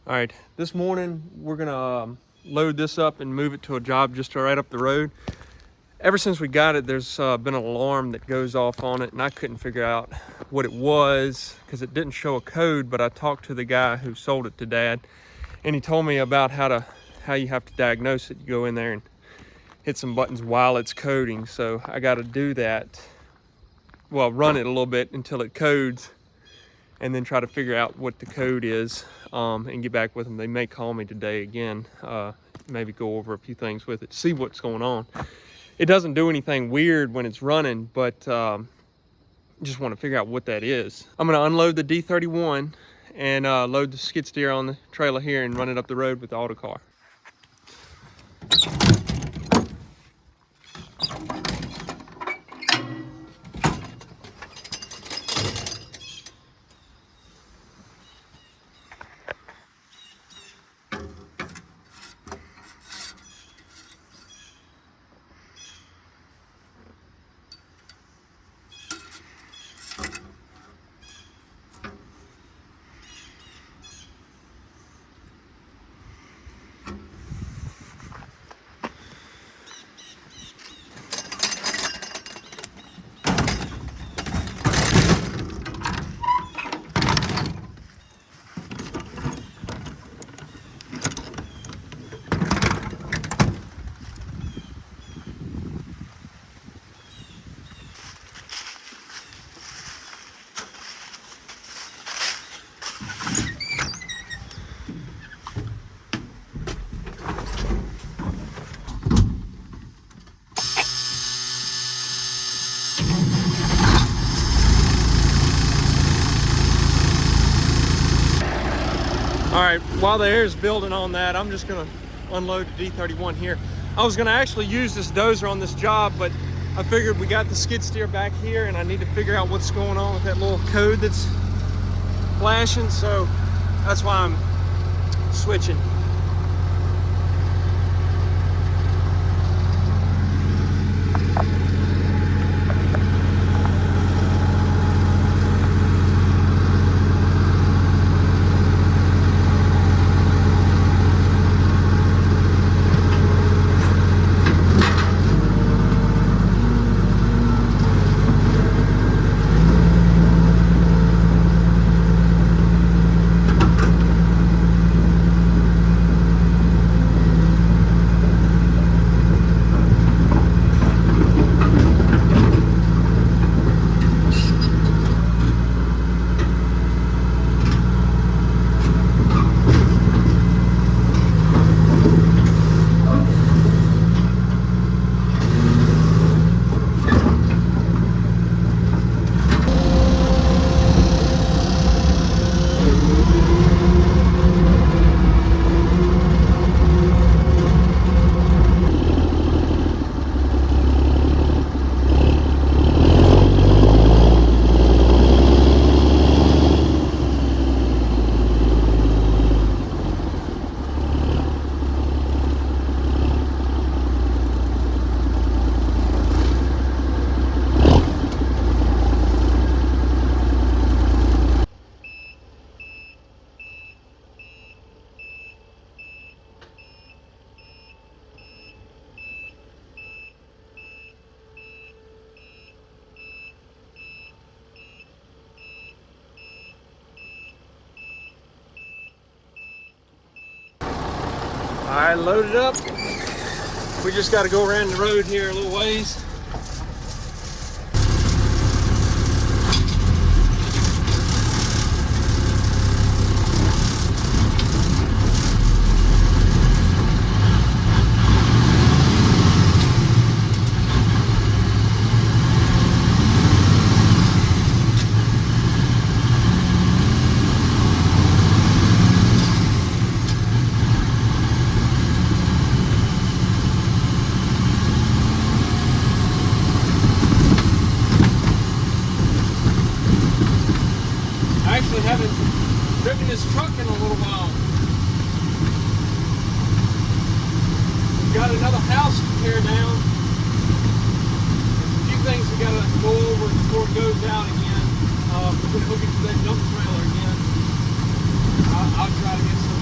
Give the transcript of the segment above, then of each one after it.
All right, this morning we're gonna load this up and move it to a job just right up the road. Ever since we got it, there's been an alarm that goes off on it, and I couldn't figure out what it was because it didn't show a code. But I talked to the guy who sold it to Dad, and he told me about how you have to diagnose it. You go in there and hit some buttons while it's coding. So I got to do that. Well, run it a little bit until it codes, and then try to figure out what the code is and get back with them. They may call me today again, maybe go over a few things with it, see what's going on. It doesn't do anything weird when it's running, but just want to figure out what that is. I'm going to unload the D31 and load the skid steer on the trailer here and run it up the road with the AutoCar. All right, while the air is building on that, I'm just gonna unload the D31 here. I was gonna actually use this dozer on this job, but I figured we got the skid steer back here and I need to figure out what's going on with that little code that's flashing, so that's why I'm switching. All right, loaded up. We just got to go around the road here a little ways. Actually haven't driven this truck in a little while. We've got another house to tear down. There's a few things we got to go over before it goes out again. We're going to hook it to that dump trailer again. I'll try to get some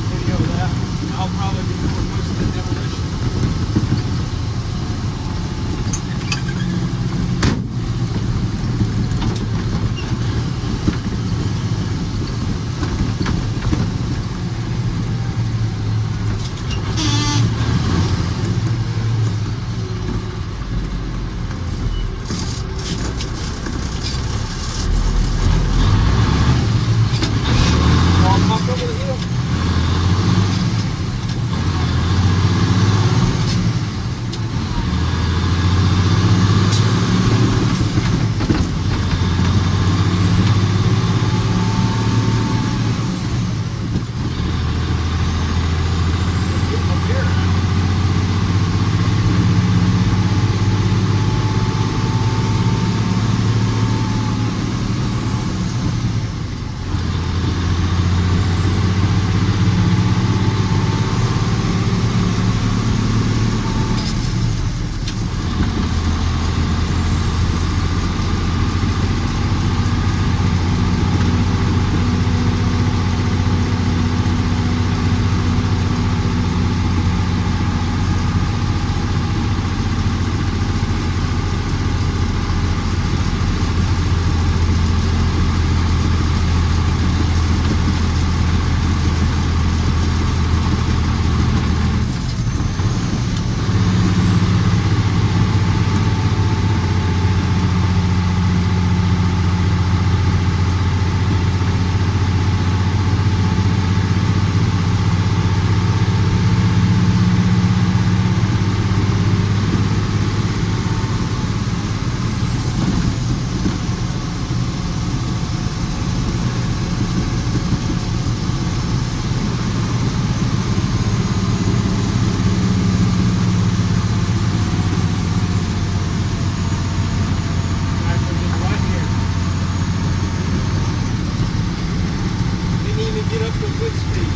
up to a good speed.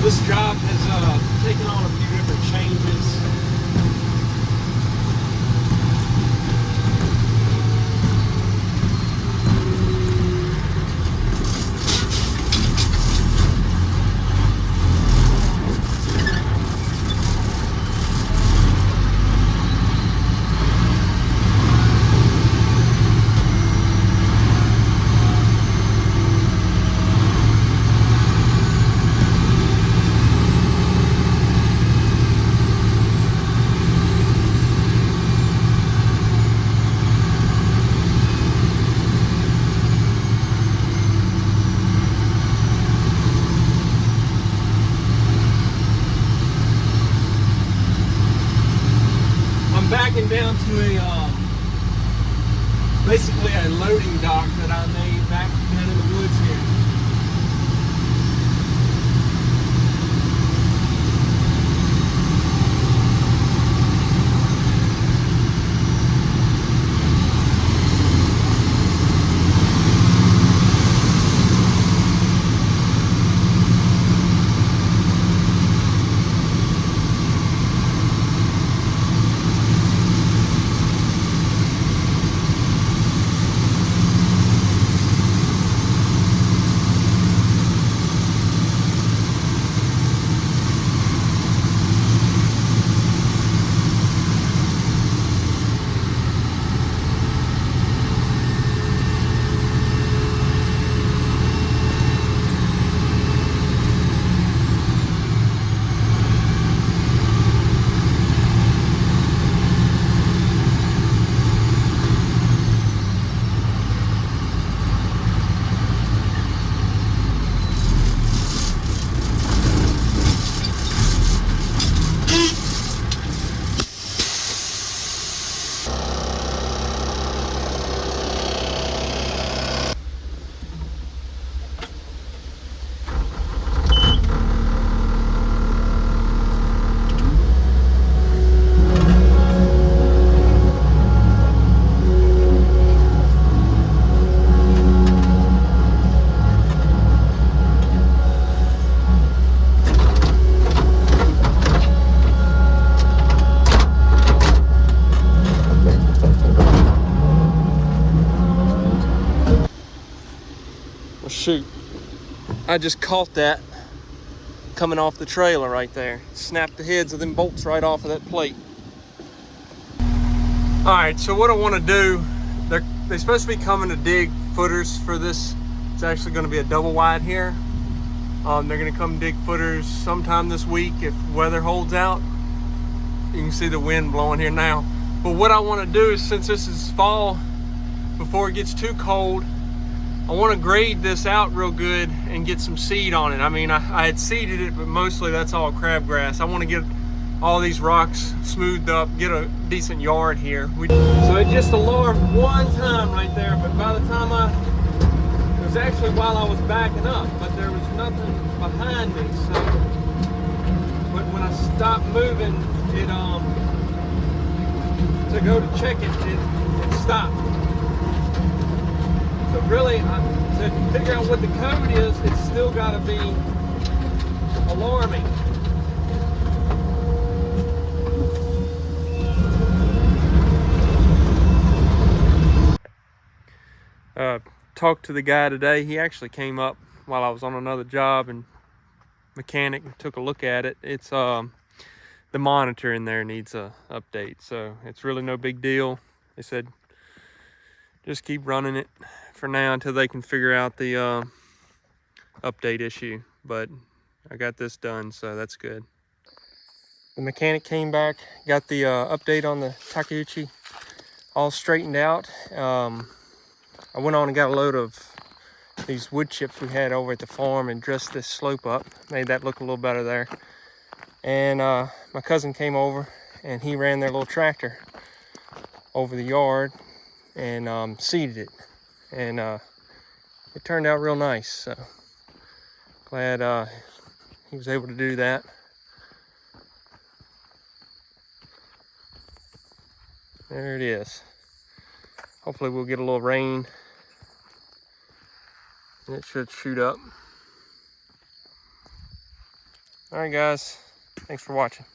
This job has taken on a few different changes. I'm backing down to a basically a loading dock that I made back down in the woods here. Well, shoot, I just caught that coming off the trailer right there. Snapped the heads of them bolts right off of that plate. All right, so what I want to do, they're supposed to be coming to dig footers for this. It's actually going to be a double wide here. They're going to come dig footers sometime this week if weather holds out. You can see the wind blowing here now. But what I want to do is, since this is fall, before it gets too cold, I want to grade this out real good and get some seed on it. I mean, I had seeded it, but mostly that's all crabgrass. I want to get all these rocks smoothed up, get a decent yard here. So it just alarmed one time right there, but by the time it was actually while I was backing up, but there was nothing behind me. So, but when I stopped moving, it to go to check it, it stopped. So really, to figure out what the code is, it's still got to be alarming. Talked to the guy today. He actually came up while I was on another job, and mechanic took a look at it. It's the monitor in there needs a update, so it's really no big deal. They said just keep running it for now until they can figure out the update issue, but I got this done, so that's good. The mechanic came back, got the update on the Takeuchi all straightened out. I went on and got a load of these wood chips we had over at the farm and dressed this slope up. Made that look a little better there. And my cousin came over and he ran their little tractor over the yard and seeded it. And it turned out real nice. So glad he was able to do that. There it is. Hopefully we'll get a little rain and it should shoot up. All right, guys, thanks for watching.